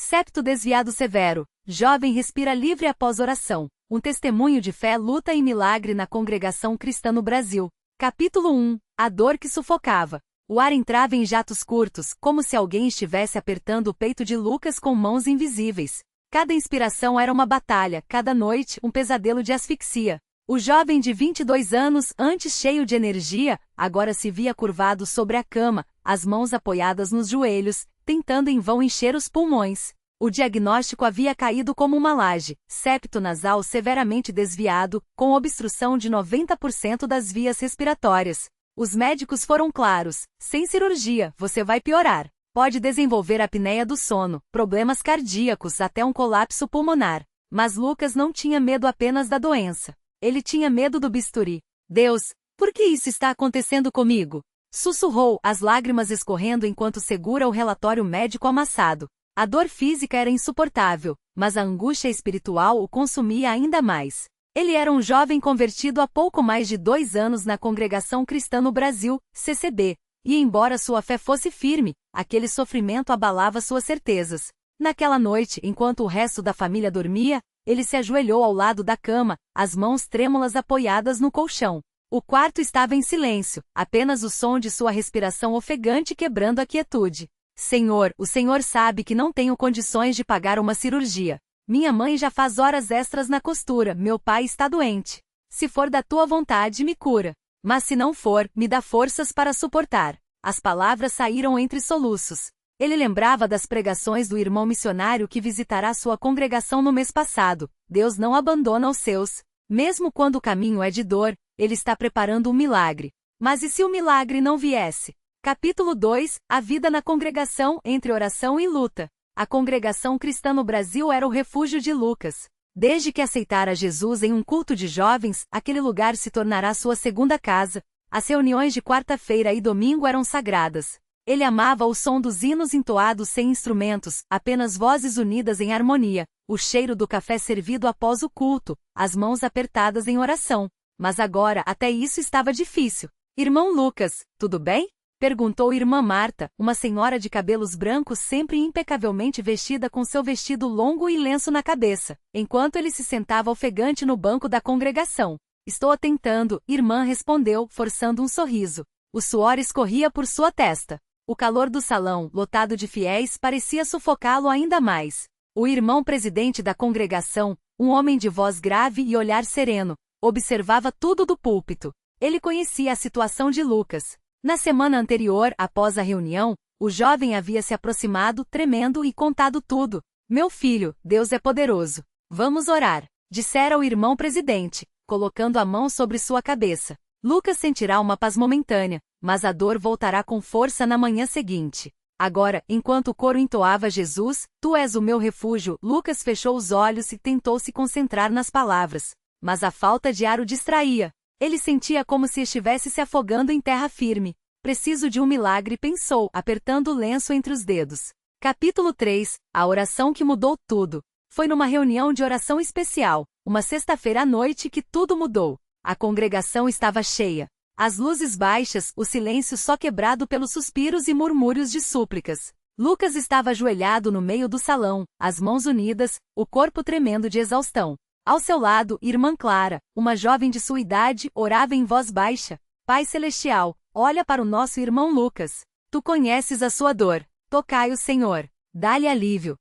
Septo desviado severo. Jovem respira livre após oração. Um testemunho de fé, luta e milagre na congregação cristã no Brasil. Capítulo 1. A dor que sufocava. O ar entrava em jatos curtos, como se alguém estivesse apertando o peito de Lucas com mãos invisíveis. Cada inspiração era uma batalha, cada noite, um pesadelo de asfixia. O jovem de 22 anos, antes cheio de energia, agora se via curvado sobre a cama, as mãos apoiadas nos joelhos, tentando em vão encher os pulmões. O diagnóstico havia caído como uma laje, septo nasal severamente desviado, com obstrução de 90% das vias respiratórias. Os médicos foram claros: sem cirurgia, você vai piorar. Pode desenvolver apneia do sono, problemas cardíacos, até um colapso pulmonar. Mas Lucas não tinha medo apenas da doença. Ele tinha medo do bisturi. Deus, por que isso está acontecendo comigo? Sussurrou, as lágrimas escorrendo enquanto segura o relatório médico amassado. A dor física era insuportável, mas a angústia espiritual o consumia ainda mais. Ele era um jovem convertido há pouco mais de 2 anos na Congregação Cristã no Brasil, CCB, e embora sua fé fosse firme, aquele sofrimento abalava suas certezas. Naquela noite, enquanto o resto da família dormia, ele se ajoelhou ao lado da cama, as mãos trêmulas apoiadas no colchão. O quarto estava em silêncio, apenas o som de sua respiração ofegante quebrando a quietude. Senhor, o Senhor sabe que não tenho condições de pagar uma cirurgia. Minha mãe já faz horas extras na costura, meu pai está doente. Se for da tua vontade, me cura. Mas se não for, me dá forças para suportar. As palavras saíram entre soluços. Ele lembrava das pregações do irmão missionário que visitará sua congregação no mês passado. Deus não abandona os seus. Mesmo quando o caminho é de dor, Ele está preparando um milagre. Mas e se o milagre não viesse? Capítulo 2. A vida na congregação, entre oração e luta. A congregação cristã no Brasil era o refúgio de Lucas. Desde que aceitara Jesus em um culto de jovens, aquele lugar se tornará sua segunda casa. As reuniões de quarta-feira e domingo eram sagradas. Ele amava o som dos hinos entoados sem instrumentos, apenas vozes unidas em harmonia, o cheiro do café servido após o culto, as mãos apertadas em oração. Mas agora até isso estava difícil. Irmão Lucas, tudo bem? Perguntou irmã Marta, uma senhora de cabelos brancos sempre impecavelmente vestida com seu vestido longo e lenço na cabeça, enquanto ele se sentava ofegante no banco da congregação. Estou tentando, irmã respondeu, forçando um sorriso. O suor escorria por sua testa. O calor do salão, lotado de fiéis, parecia sufocá-lo ainda mais. O irmão presidente da congregação, um homem de voz grave e olhar sereno, observava tudo do púlpito. Ele conhecia a situação de Lucas. Na semana anterior, após a reunião, o jovem havia se aproximado, tremendo e contado tudo. Meu filho, Deus é poderoso. Vamos orar, dissera o irmão presidente, colocando a mão sobre sua cabeça. Lucas sentirá uma paz momentânea, mas a dor voltará com força na manhã seguinte. Agora, enquanto o coro entoava Jesus, tu és o meu refúgio, Lucas fechou os olhos e tentou se concentrar nas palavras. Mas a falta de ar o distraía. Ele sentia como se estivesse se afogando em terra firme. Preciso de um milagre, pensou, apertando o lenço entre os dedos. Capítulo 3. A oração que mudou tudo. Foi numa reunião de oração especial, uma sexta-feira à noite, que tudo mudou. A congregação estava cheia. As luzes baixas, o silêncio só quebrado pelos suspiros e murmúrios de súplicas. Lucas estava ajoelhado no meio do salão, as mãos unidas, o corpo tremendo de exaustão. Ao seu lado, irmã Clara, uma jovem de sua idade, orava em voz baixa. Pai Celestial, olha para o nosso irmão Lucas. Tu conheces a sua dor. Tocai-o, Senhor. Dá-lhe alívio.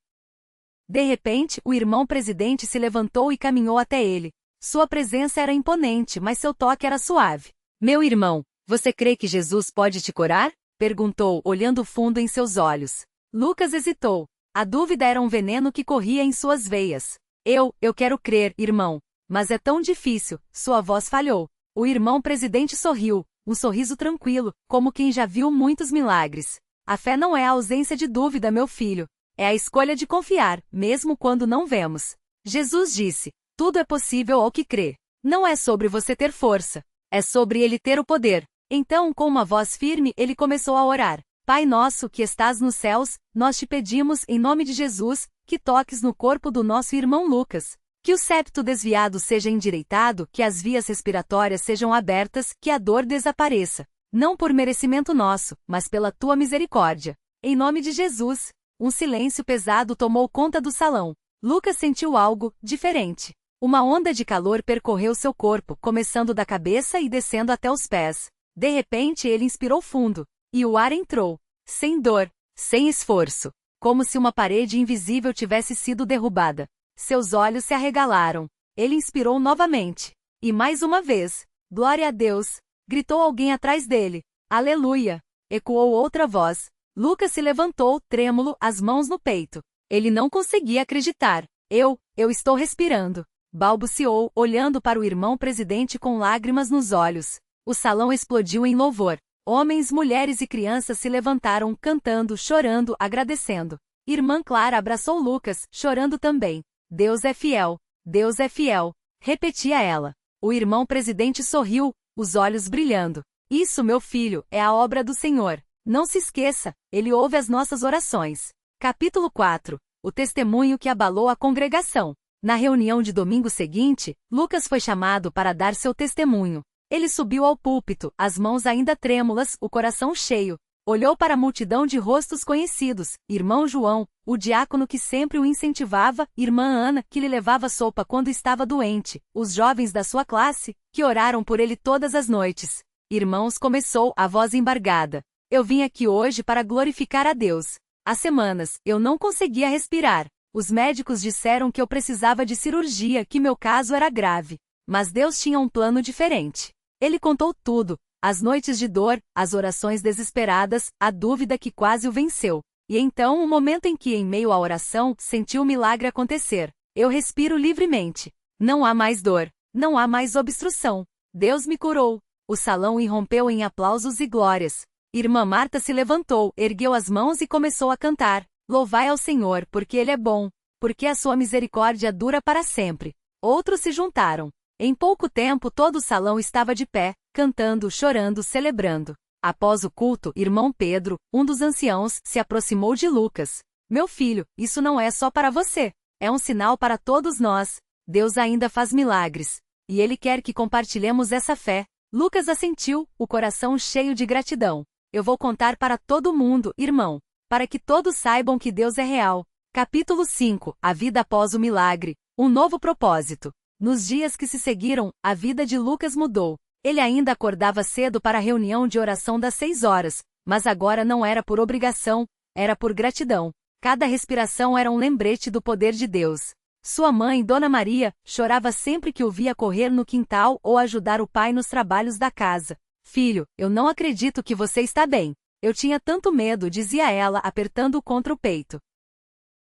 De repente, o irmão presidente se levantou e caminhou até ele. Sua presença era imponente, mas seu toque era suave. Meu irmão, você crê que Jesus pode te curar? Perguntou, olhando fundo em seus olhos. Lucas hesitou. A dúvida era um veneno que corria em suas veias. Eu quero crer, irmão. Mas é tão difícil, sua voz falhou. O irmão presidente sorriu, um sorriso tranquilo, como quem já viu muitos milagres. A fé não é a ausência de dúvida, meu filho. É a escolha de confiar, mesmo quando não vemos. Jesus disse, tudo é possível ao que crê. Não é sobre você ter força. É sobre ele ter o poder. Então, com uma voz firme, ele começou a orar. Pai nosso que estás nos céus, nós te pedimos, em nome de Jesus, que toques no corpo do nosso irmão Lucas. Que o septo desviado seja endireitado, que as vias respiratórias sejam abertas, que a dor desapareça. Não por merecimento nosso, mas pela tua misericórdia. Em nome de Jesus. Um silêncio pesado tomou conta do salão. Lucas sentiu algo diferente. Uma onda de calor percorreu seu corpo, começando da cabeça e descendo até os pés. De repente ele inspirou fundo. E o ar entrou. Sem dor, sem esforço. Como se uma parede invisível tivesse sido derrubada. Seus olhos se arregalaram. Ele inspirou novamente. E mais uma vez. Glória a Deus! Gritou alguém atrás dele. Aleluia! Ecoou outra voz. Lucas se levantou, trêmulo, as mãos no peito. Ele não conseguia acreditar. Eu estou respirando. Balbuciou, olhando para o irmão presidente com lágrimas nos olhos. O salão explodiu em louvor. Homens, mulheres e crianças se levantaram, cantando, chorando, agradecendo. Irmã Clara abraçou Lucas, chorando também. Deus é fiel. Deus é fiel. Repetia ela. O irmão presidente sorriu, os olhos brilhando. Isso, meu filho, é a obra do Senhor. Não se esqueça, Ele ouve as nossas orações. Capítulo 4. O testemunho que abalou a congregação. Na reunião de domingo seguinte, Lucas foi chamado para dar seu testemunho. Ele subiu ao púlpito, as mãos ainda trêmulas, o coração cheio. Olhou para a multidão de rostos conhecidos, irmão João, o diácono que sempre o incentivava, irmã Ana, que lhe levava sopa quando estava doente, os jovens da sua classe, que oraram por ele todas as noites. Irmãos, começou a voz embargada. Eu vim aqui hoje para glorificar a Deus. Há semanas, eu não conseguia respirar. Os médicos disseram que eu precisava de cirurgia, que meu caso era grave. Mas Deus tinha um plano diferente. Ele contou tudo. As noites de dor, as orações desesperadas, a dúvida que quase o venceu. E então o momento em que, em meio à oração, senti o milagre acontecer. Eu respiro livremente. Não há mais dor. Não há mais obstrução. Deus me curou. O salão irrompeu em aplausos e glórias. Irmã Marta se levantou, ergueu as mãos e começou a cantar. Louvai ao Senhor, porque Ele é bom, porque a sua misericórdia dura para sempre. Outros se juntaram. Em pouco tempo todo o salão estava de pé, cantando, chorando, celebrando. Após o culto, irmão Pedro, um dos anciãos, se aproximou de Lucas. Meu filho, isso não é só para você. É um sinal para todos nós. Deus ainda faz milagres. E Ele quer que compartilhemos essa fé. Lucas assentiu, o coração cheio de gratidão. Eu vou contar para todo mundo, irmão, para que todos saibam que Deus é real. Capítulo 5. A vida após o milagre. Um novo propósito. Nos dias que se seguiram, a vida de Lucas mudou. Ele ainda acordava cedo para a reunião de oração das 6 horas, mas agora não era por obrigação, era por gratidão. Cada respiração era um lembrete do poder de Deus. Sua mãe, Dona Maria, chorava sempre que o via correr no quintal ou ajudar o pai nos trabalhos da casa. Filho, eu não acredito que você está bem. Eu tinha tanto medo, dizia ela, apertando-o contra o peito.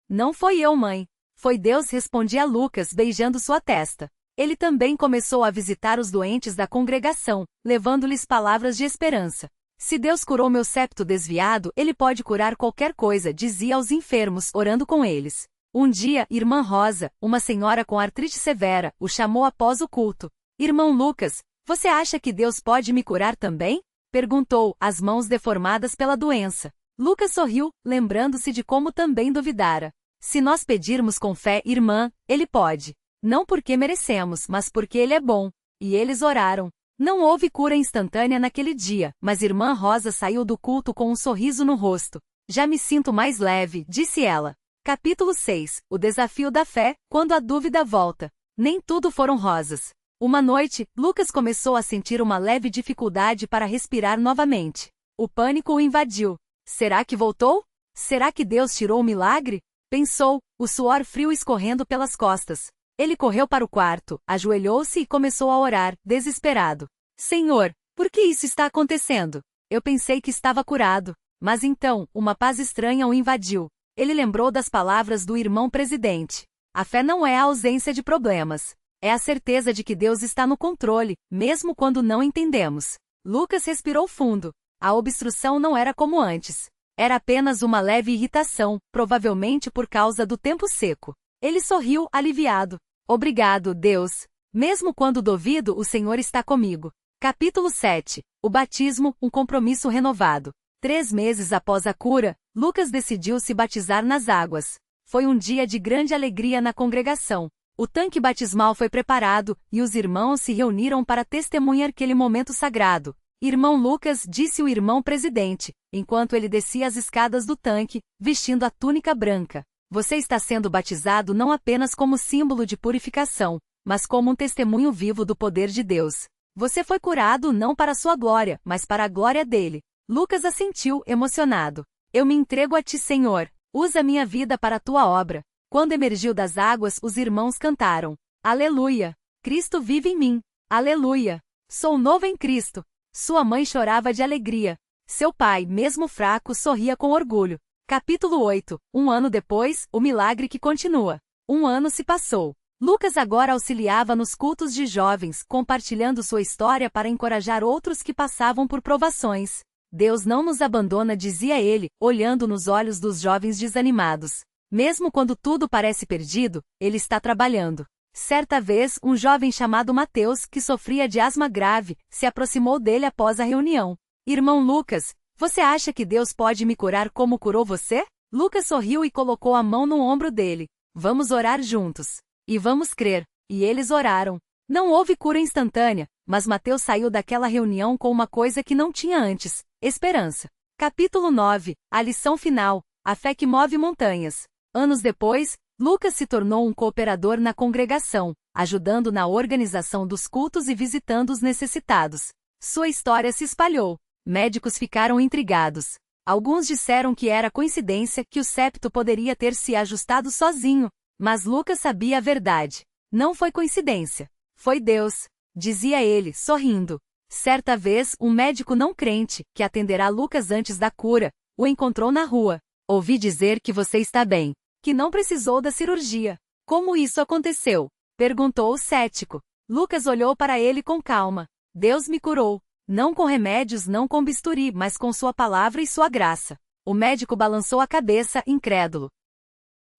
Não foi eu, mãe. Foi Deus, respondia Lucas, beijando sua testa. Ele também começou a visitar os doentes da congregação, levando-lhes palavras de esperança. Se Deus curou meu septo desviado, Ele pode curar qualquer coisa, dizia aos enfermos, orando com eles. Um dia, irmã Rosa, uma senhora com artrite severa, o chamou após o culto. Irmão Lucas, você acha que Deus pode me curar também? Perguntou, as mãos deformadas pela doença. Lucas sorriu, lembrando-se de como também duvidara. Se nós pedirmos com fé, irmã, Ele pode. Não porque merecemos, mas porque Ele é bom. E eles oraram. Não houve cura instantânea naquele dia, mas irmã Rosa saiu do culto com um sorriso no rosto. Já me sinto mais leve, disse ela. Capítulo 6. O desafio da fé, quando a dúvida volta. Nem tudo foram rosas. Uma noite, Lucas começou a sentir uma leve dificuldade para respirar novamente. O pânico o invadiu. Será que voltou? Será que Deus tirou o milagre? Pensou, o suor frio escorrendo pelas costas. Ele correu para o quarto, ajoelhou-se e começou a orar, desesperado. Senhor, por que isso está acontecendo? Eu pensei que estava curado. Mas então, uma paz estranha o invadiu. Ele lembrou das palavras do irmão presidente. A fé não é a ausência de problemas. É a certeza de que Deus está no controle, mesmo quando não entendemos. Lucas respirou fundo. A obstrução não era como antes. Era apenas uma leve irritação, provavelmente por causa do tempo seco. Ele sorriu, aliviado. Obrigado, Deus. Mesmo quando duvido, o Senhor está comigo. Capítulo 7. O batismo, um compromisso renovado. 3 meses após a cura, Lucas decidiu se batizar nas águas. Foi um dia de grande alegria na congregação. O tanque batismal foi preparado, e os irmãos se reuniram para testemunhar aquele momento sagrado. Irmão Lucas, disse o irmão presidente, enquanto ele descia as escadas do tanque, vestindo a túnica branca. Você está sendo batizado não apenas como símbolo de purificação, mas como um testemunho vivo do poder de Deus. Você foi curado não para sua glória, mas para a glória dele. Lucas assentiu, emocionado. Eu me entrego a ti, Senhor. Usa minha vida para a tua obra. Quando emergiu das águas, os irmãos cantaram. Aleluia! Cristo vive em mim. Aleluia! Sou novo em Cristo. Sua mãe chorava de alegria. Seu pai, mesmo fraco, sorria com orgulho. Capítulo 8. Um ano depois, o milagre que continua. Um ano se passou. Lucas agora auxiliava nos cultos de jovens, compartilhando sua história para encorajar outros que passavam por provações. Deus não nos abandona, dizia ele, olhando nos olhos dos jovens desanimados. Mesmo quando tudo parece perdido, ele está trabalhando. Certa vez, um jovem chamado Mateus, que sofria de asma grave, se aproximou dele após a reunião. Irmão Lucas, você acha que Deus pode me curar como curou você? Lucas sorriu e colocou a mão no ombro dele. Vamos orar juntos. E vamos crer. E eles oraram. Não houve cura instantânea, mas Mateus saiu daquela reunião com uma coisa que não tinha antes: esperança. Capítulo 9. A lição final. A fé que move montanhas. Anos depois, Lucas se tornou um cooperador na congregação, ajudando na organização dos cultos e visitando os necessitados. Sua história se espalhou. Médicos ficaram intrigados. Alguns disseram que era coincidência, que o septo poderia ter se ajustado sozinho. Mas Lucas sabia a verdade. Não foi coincidência. Foi Deus, dizia ele, sorrindo. Certa vez, um médico não crente, que atenderá Lucas antes da cura, o encontrou na rua. Ouvi dizer que você está bem, que não precisou da cirurgia. Como isso aconteceu? Perguntou o cético. Lucas olhou para ele com calma. Deus me curou. Não com remédios, não com bisturi, mas com sua palavra e sua graça. O médico balançou a cabeça, incrédulo.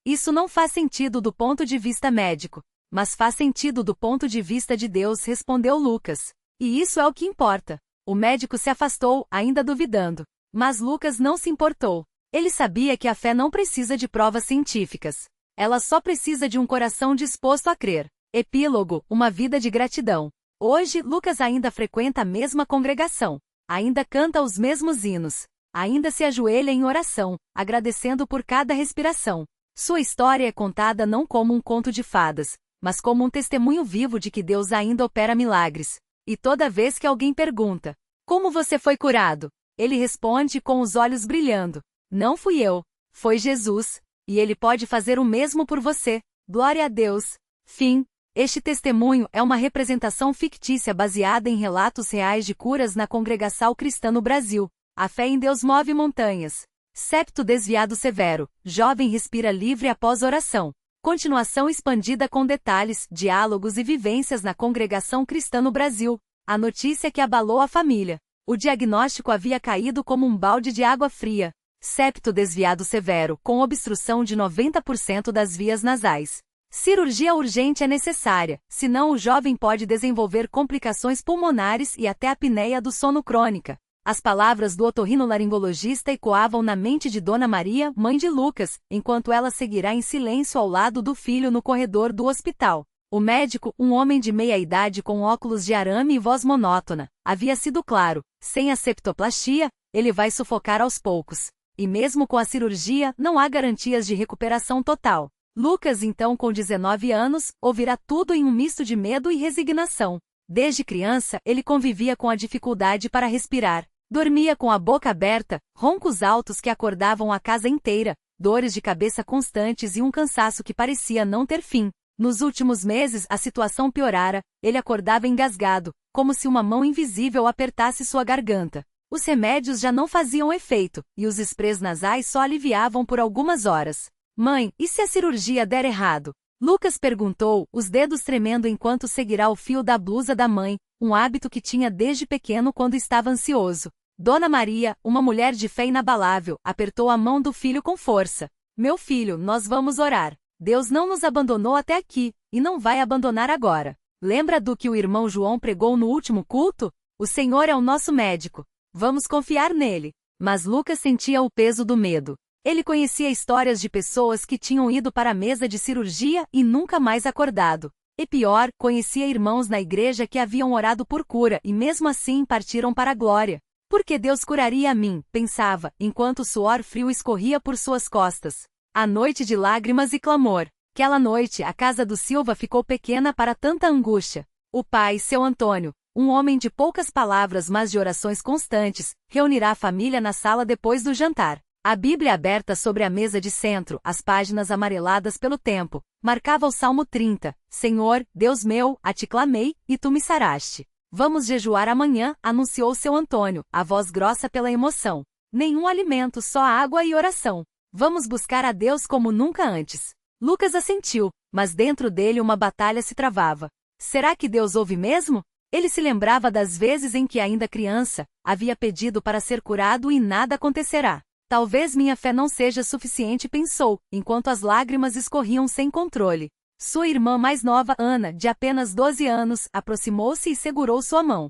Isso não faz sentido do ponto de vista médico, mas faz sentido do ponto de vista de Deus, respondeu Lucas. E isso é o que importa. O médico se afastou, ainda duvidando. Mas Lucas não se importou. Ele sabia que a fé não precisa de provas científicas. Ela só precisa de um coração disposto a crer. Epílogo, uma vida de gratidão. Hoje, Lucas ainda frequenta a mesma congregação. Ainda canta os mesmos hinos. Ainda se ajoelha em oração, agradecendo por cada respiração. Sua história é contada não como um conto de fadas, mas como um testemunho vivo de que Deus ainda opera milagres. E toda vez que alguém pergunta, como você foi curado? Ele responde com os olhos brilhando. Não fui eu, foi Jesus, e ele pode fazer o mesmo por você. Glória a Deus. Fim. Este testemunho é uma representação fictícia baseada em relatos reais de curas na Congregação Cristã no Brasil. A fé em Deus move montanhas. Septo desviado severo. Jovem respira livre após oração. Continuação expandida com detalhes, diálogos e vivências na Congregação Cristã no Brasil. A notícia que abalou a família. O diagnóstico havia caído como um balde de água fria. Septo desviado severo, com obstrução de 90% das vias nasais. Cirurgia urgente é necessária, senão o jovem pode desenvolver complicações pulmonares e até apneia do sono crônica. As palavras do otorrinolaringologista ecoavam na mente de Dona Maria, mãe de Lucas, enquanto ela seguirá em silêncio ao lado do filho no corredor do hospital. O médico, um homem de meia-idade com óculos de arame e voz monótona, havia sido claro: sem a septoplastia, ele vai sufocar aos poucos. E mesmo com a cirurgia, não há garantias de recuperação total. Lucas, então com 19 anos, ouvirá tudo em um misto de medo e resignação. Desde criança, ele convivia com a dificuldade para respirar. Dormia com a boca aberta, roncos altos que acordavam a casa inteira, dores de cabeça constantes e um cansaço que parecia não ter fim. Nos últimos meses, a situação piorara, ele acordava engasgado, como se uma mão invisível apertasse sua garganta. Os remédios já não faziam efeito, e os sprays nasais só aliviavam por algumas horas. Mãe, e se a cirurgia der errado? Lucas perguntou, os dedos tremendo enquanto seguirá o fio da blusa da mãe, um hábito que tinha desde pequeno quando estava ansioso. Dona Maria, uma mulher de fé inabalável, apertou a mão do filho com força. Meu filho, nós vamos orar. Deus não nos abandonou até aqui, e não vai abandonar agora. Lembra do que o irmão João pregou no último culto? O Senhor é o nosso médico. Vamos confiar nele. Mas Lucas sentia o peso do medo. Ele conhecia histórias de pessoas que tinham ido para a mesa de cirurgia e nunca mais acordado. E pior, conhecia irmãos na igreja que haviam orado por cura e mesmo assim partiram para a glória. Porque Deus curaria a mim, pensava, enquanto o suor frio escorria por suas costas. A noite de lágrimas e clamor. Aquela noite a casa do Silva ficou pequena para tanta angústia. O pai, seu Antônio, um homem de poucas palavras mas de orações constantes, reunirá a família na sala depois do jantar. A Bíblia aberta sobre a mesa de centro, as páginas amareladas pelo tempo, marcava o Salmo 30, Senhor, Deus meu, a ti clamei, e tu me saraste. Vamos jejuar amanhã, anunciou seu Antônio, a voz grossa pela emoção. Nenhum alimento, só água e oração. Vamos buscar a Deus como nunca antes. Lucas assentiu, mas dentro dele uma batalha se travava. Será que Deus ouve mesmo? Ele se lembrava das vezes em que, ainda criança, havia pedido para ser curado e nada acontecerá. Talvez minha fé não seja suficiente, pensou, enquanto as lágrimas escorriam sem controle. Sua irmã mais nova, Ana, de apenas 12 anos, aproximou-se e segurou sua mão.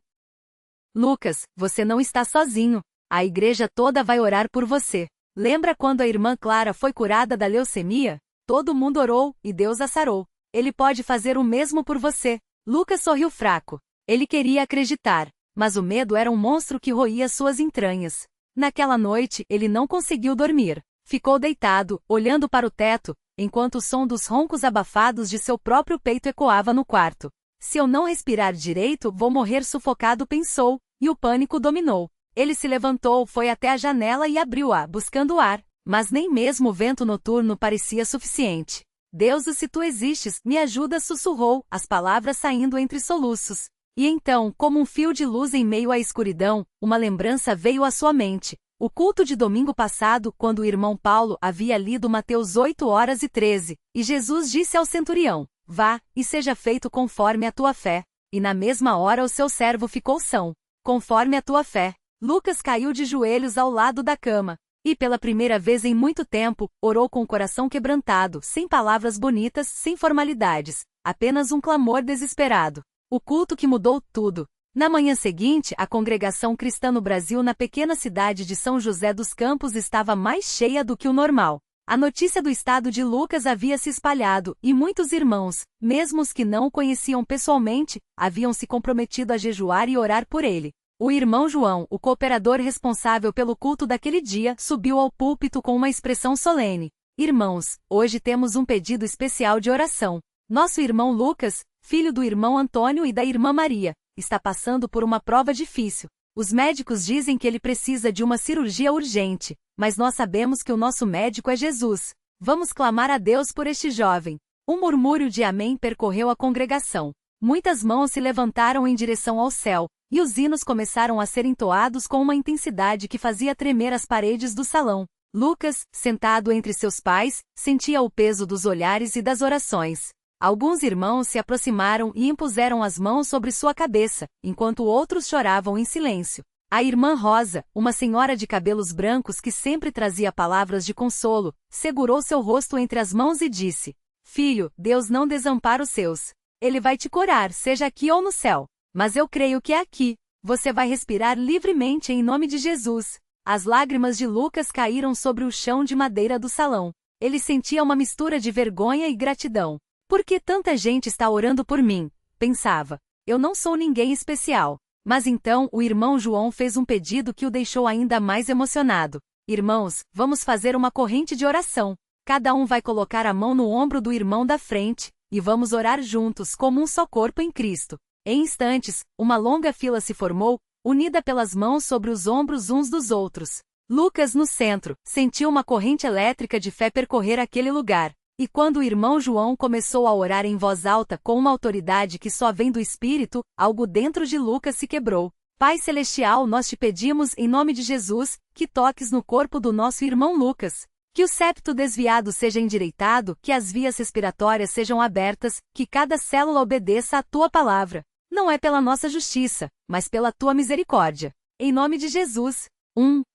Lucas, você não está sozinho. A igreja toda vai orar por você. Lembra quando a irmã Clara foi curada da leucemia? Todo mundo orou, e Deus a sarou. Ele pode fazer o mesmo por você. Lucas sorriu fraco. Ele queria acreditar, mas o medo era um monstro que roía suas entranhas. Naquela noite, ele não conseguiu dormir. Ficou deitado, olhando para o teto, enquanto o som dos roncos abafados de seu próprio peito ecoava no quarto. Se eu não respirar direito, vou morrer sufocado, pensou, e o pânico dominou. Ele se levantou, foi até a janela e abriu-a, buscando ar. Mas nem mesmo o vento noturno parecia suficiente. Deus, se tu existes, me ajuda, sussurrou, as palavras saindo entre soluços. E então, como um fio de luz em meio à escuridão, uma lembrança veio à sua mente. O culto de domingo passado, quando o irmão Paulo havia lido Mateus 8:13, e Jesus disse ao centurião, vá, e seja feito conforme a tua fé. E na mesma hora o seu servo ficou são. Conforme a tua fé. Lucas caiu de joelhos ao lado da cama. E pela primeira vez em muito tempo, orou com o coração quebrantado, sem palavras bonitas, sem formalidades, apenas um clamor desesperado. O culto que mudou tudo. Na manhã seguinte, a congregação cristã no Brasil na pequena cidade de São José dos Campos estava mais cheia do que o normal. A notícia do estado de Lucas havia se espalhado, e muitos irmãos, mesmo os que não o conheciam pessoalmente, haviam se comprometido a jejuar e orar por ele. O irmão João, o cooperador responsável pelo culto daquele dia, subiu ao púlpito com uma expressão solene. Irmãos, hoje temos um pedido especial de oração. Nosso irmão Lucas, filho do irmão Antônio e da irmã Maria, está passando por uma prova difícil. Os médicos dizem que ele precisa de uma cirurgia urgente, mas nós sabemos que o nosso médico é Jesus. Vamos clamar a Deus por este jovem. Um murmúrio de amém percorreu a congregação. Muitas mãos se levantaram em direção ao céu, e os hinos começaram a ser entoados com uma intensidade que fazia tremer as paredes do salão. Lucas, sentado entre seus pais, sentia o peso dos olhares e das orações. Alguns irmãos se aproximaram e impuseram as mãos sobre sua cabeça, enquanto outros choravam em silêncio. A irmã Rosa, uma senhora de cabelos brancos que sempre trazia palavras de consolo, segurou seu rosto entre as mãos e disse: Filho, Deus não desampara os seus. Ele vai te curar, seja aqui ou no céu. Mas eu creio que é aqui. Você vai respirar livremente em nome de Jesus. As lágrimas de Lucas caíram sobre o chão de madeira do salão. Ele sentia uma mistura de vergonha e gratidão. Por que tanta gente está orando por mim? Pensava. Eu não sou ninguém especial. Mas então o irmão João fez um pedido que o deixou ainda mais emocionado. Irmãos, vamos fazer uma corrente de oração. Cada um vai colocar a mão no ombro do irmão da frente, e vamos orar juntos como um só corpo em Cristo. Em instantes, uma longa fila se formou, unida pelas mãos sobre os ombros uns dos outros. Lucas, no centro, sentiu uma corrente elétrica de fé percorrer aquele lugar. E quando o irmão João começou a orar em voz alta com uma autoridade que só vem do Espírito, algo dentro de Lucas se quebrou. Pai Celestial, nós te pedimos, em nome de Jesus, que toques no corpo do nosso irmão Lucas. Que o septo desviado seja endireitado, que as vias respiratórias sejam abertas, que cada célula obedeça à tua palavra. Não é pela nossa justiça, mas pela tua misericórdia. Em nome de Jesus.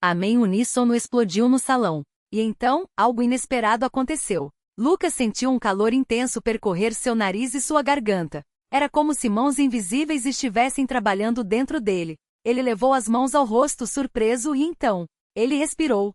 Amém uníssono explodiu no salão. E então, algo inesperado aconteceu. Lucas sentiu um calor intenso percorrer seu nariz e sua garganta. Era como se mãos invisíveis estivessem trabalhando dentro dele. Ele levou as mãos ao rosto surpreso e então, ele respirou.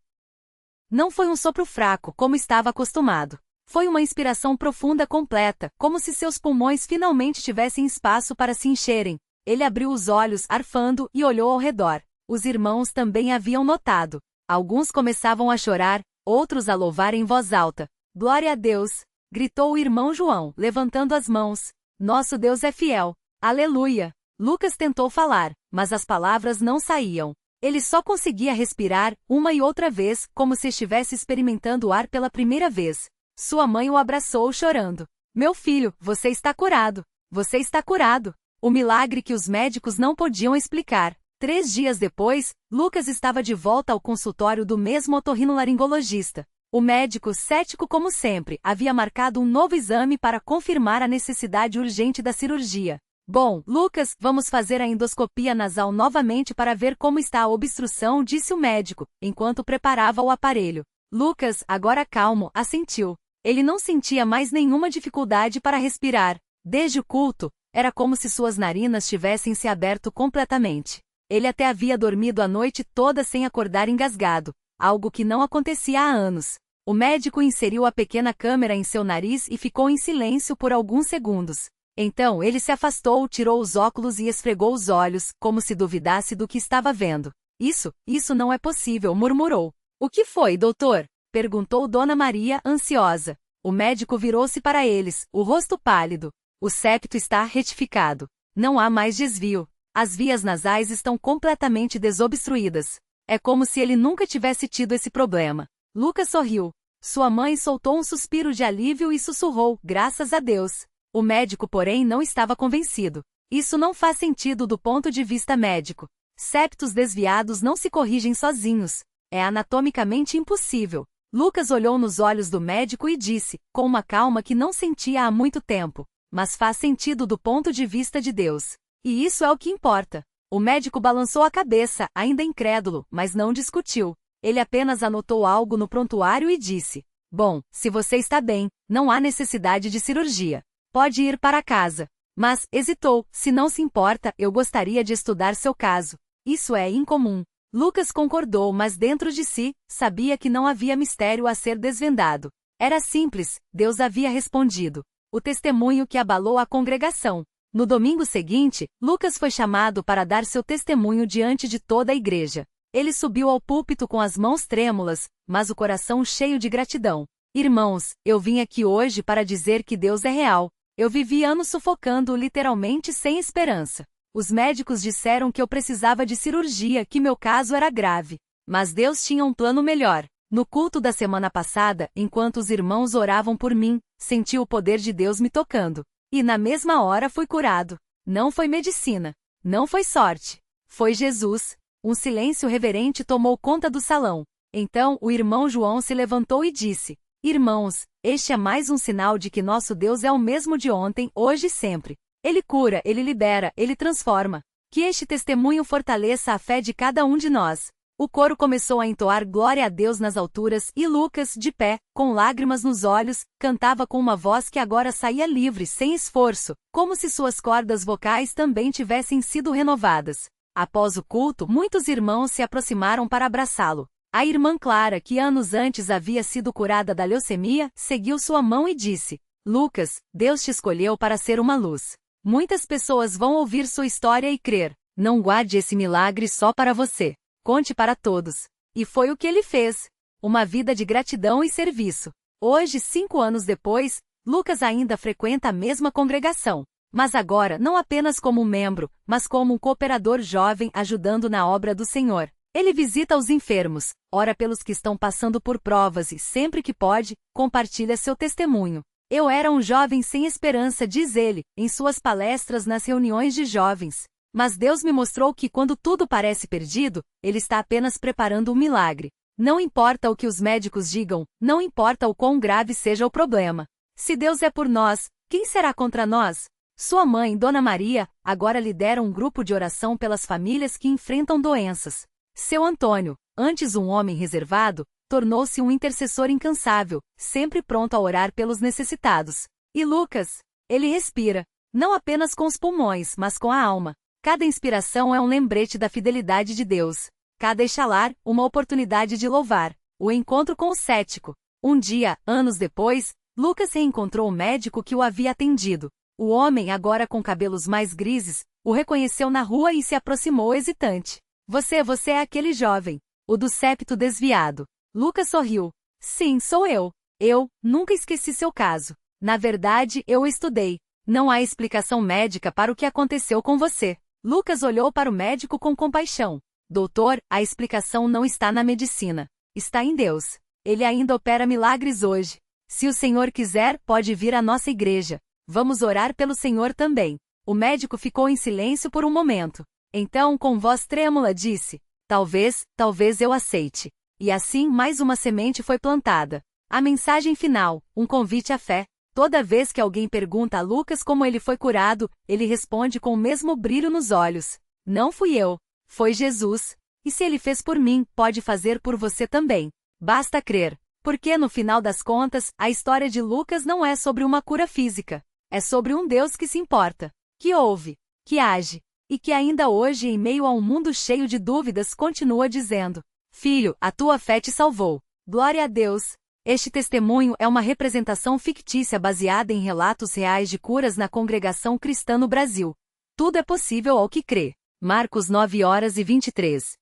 Não foi um sopro fraco, como estava acostumado. Foi uma inspiração profunda completa, como se seus pulmões finalmente tivessem espaço para se encherem. Ele abriu os olhos, arfando, e olhou ao redor. Os irmãos também haviam notado. Alguns começavam a chorar, outros a louvar em voz alta. Glória a Deus! Gritou o irmão João, levantando as mãos. Nosso Deus é fiel. Aleluia! Lucas tentou falar, mas as palavras não saíam. Ele só conseguia respirar, uma e outra vez, como se estivesse experimentando o ar pela primeira vez. Sua mãe o abraçou chorando. Meu filho, você está curado. Você está curado. O milagre que os médicos não podiam explicar. 3 dias depois, Lucas estava de volta ao consultório do mesmo otorrinolaringologista. O médico, cético como sempre, havia marcado um novo exame para confirmar a necessidade urgente da cirurgia. Bom, Lucas, vamos fazer a endoscopia nasal novamente para ver como está a obstrução, disse o médico, enquanto preparava o aparelho. Lucas, agora calmo, assentiu. Ele não sentia mais nenhuma dificuldade para respirar. Desde o culto, era como se suas narinas tivessem se aberto completamente. Ele até havia dormido a noite toda sem acordar engasgado, algo que não acontecia há anos. O médico inseriu a pequena câmera em seu nariz e ficou em silêncio por alguns segundos. Então ele se afastou, tirou os óculos e esfregou os olhos, como se duvidasse do que estava vendo. Isso não é possível, murmurou. O que foi, doutor? Perguntou Dona Maria, ansiosa. O médico virou-se para eles, o rosto pálido. O septo está retificado. Não há mais desvio. As vias nasais estão completamente desobstruídas. É como se ele nunca tivesse tido esse problema. Lucas sorriu. Sua mãe soltou um suspiro de alívio e sussurrou, graças a Deus. O médico, porém, não estava convencido. Isso não faz sentido do ponto de vista médico. Septos desviados não se corrigem sozinhos. É anatomicamente impossível. Lucas olhou nos olhos do médico e disse, com uma calma que não sentia há muito tempo. Mas faz sentido do ponto de vista de Deus. E isso é o que importa. O médico balançou a cabeça, ainda incrédulo, mas não discutiu. Ele apenas anotou algo no prontuário e disse: Bom, se você está bem, não há necessidade de cirurgia. Pode ir para casa. Mas, hesitou, se não se importa, eu gostaria de estudar seu caso. Isso é incomum. Lucas concordou, mas dentro de si, sabia que não havia mistério a ser desvendado. Era simples, Deus havia respondido. O testemunho que abalou a congregação. No domingo seguinte, Lucas foi chamado para dar seu testemunho diante de toda a igreja. Ele subiu ao púlpito com as mãos trêmulas, mas o coração cheio de gratidão. Irmãos, eu vim aqui hoje para dizer que Deus é real. Eu vivi anos sufocando literalmente sem esperança. Os médicos disseram que eu precisava de cirurgia, que meu caso era grave. Mas Deus tinha um plano melhor. No culto da semana passada, enquanto os irmãos oravam por mim, senti o poder de Deus me tocando. E na mesma hora fui curado. Não foi medicina. Não foi sorte. Foi Jesus. Um silêncio reverente tomou conta do salão. Então o irmão João se levantou e disse: Irmãos, este é mais um sinal de que nosso Deus é o mesmo de ontem, hoje e sempre. Ele cura, ele libera, ele transforma. Que este testemunho fortaleça a fé de cada um de nós. O coro começou a entoar glória a Deus nas alturas e Lucas, de pé, com lágrimas nos olhos, cantava com uma voz que agora saía livre, sem esforço, como se suas cordas vocais também tivessem sido renovadas. Após o culto, muitos irmãos se aproximaram para abraçá-lo. A irmã Clara, que anos antes havia sido curada da leucemia, seguiu sua mão e disse: Lucas, Deus te escolheu para ser uma luz. Muitas pessoas vão ouvir sua história e crer. Não guarde esse milagre só para você. Conte para todos. E foi o que ele fez. Uma vida de gratidão e serviço. Hoje, 5 anos depois, Lucas ainda frequenta a mesma congregação. Mas agora não apenas como um membro, mas como um cooperador jovem ajudando na obra do Senhor. Ele visita os enfermos, ora pelos que estão passando por provas e, sempre que pode, compartilha seu testemunho. Eu era um jovem sem esperança, diz ele, em suas palestras nas reuniões de jovens. Mas Deus me mostrou que quando tudo parece perdido, Ele está apenas preparando um milagre. Não importa o que os médicos digam, não importa o quão grave seja o problema. Se Deus é por nós, quem será contra nós? Sua mãe, Dona Maria, agora lidera um grupo de oração pelas famílias que enfrentam doenças. Seu Antônio, antes um homem reservado, tornou-se um intercessor incansável, sempre pronto a orar pelos necessitados. E Lucas? Ele respira, não apenas com os pulmões, mas com a alma. Cada inspiração é um lembrete da fidelidade de Deus. Cada exalar, uma oportunidade de louvar. O encontro com o cético. Um dia, anos depois, Lucas reencontrou o médico que o havia atendido. O homem, agora com cabelos mais grises, o reconheceu na rua e se aproximou hesitante. Você é aquele jovem, o do septo desviado. Lucas sorriu. Sim, sou eu. Eu nunca esqueci seu caso. Na verdade, eu o estudei. Não há explicação médica para o que aconteceu com você. Lucas olhou para o médico com compaixão. Doutor, a explicação não está na medicina. Está em Deus. Ele ainda opera milagres hoje. Se o Senhor quiser, pode vir à nossa igreja. Vamos orar pelo Senhor também. O médico ficou em silêncio por um momento. Então, com voz trêmula, disse: talvez eu aceite. E assim mais uma semente foi plantada. A mensagem final, um convite à fé. Toda vez que alguém pergunta a Lucas como ele foi curado, ele responde com o mesmo brilho nos olhos: não fui eu, foi Jesus. E se ele fez por mim, pode fazer por você também. Basta crer. Porque no final das contas, a história de Lucas não é sobre uma cura física. É sobre um Deus que se importa, que ouve, que age, e que ainda hoje, em meio a um mundo cheio de dúvidas, continua dizendo: filho, a tua fé te salvou. Glória a Deus. Este testemunho é uma representação fictícia baseada em relatos reais de curas na congregação cristã no Brasil. Tudo é possível ao que crê. Marcos 9:23.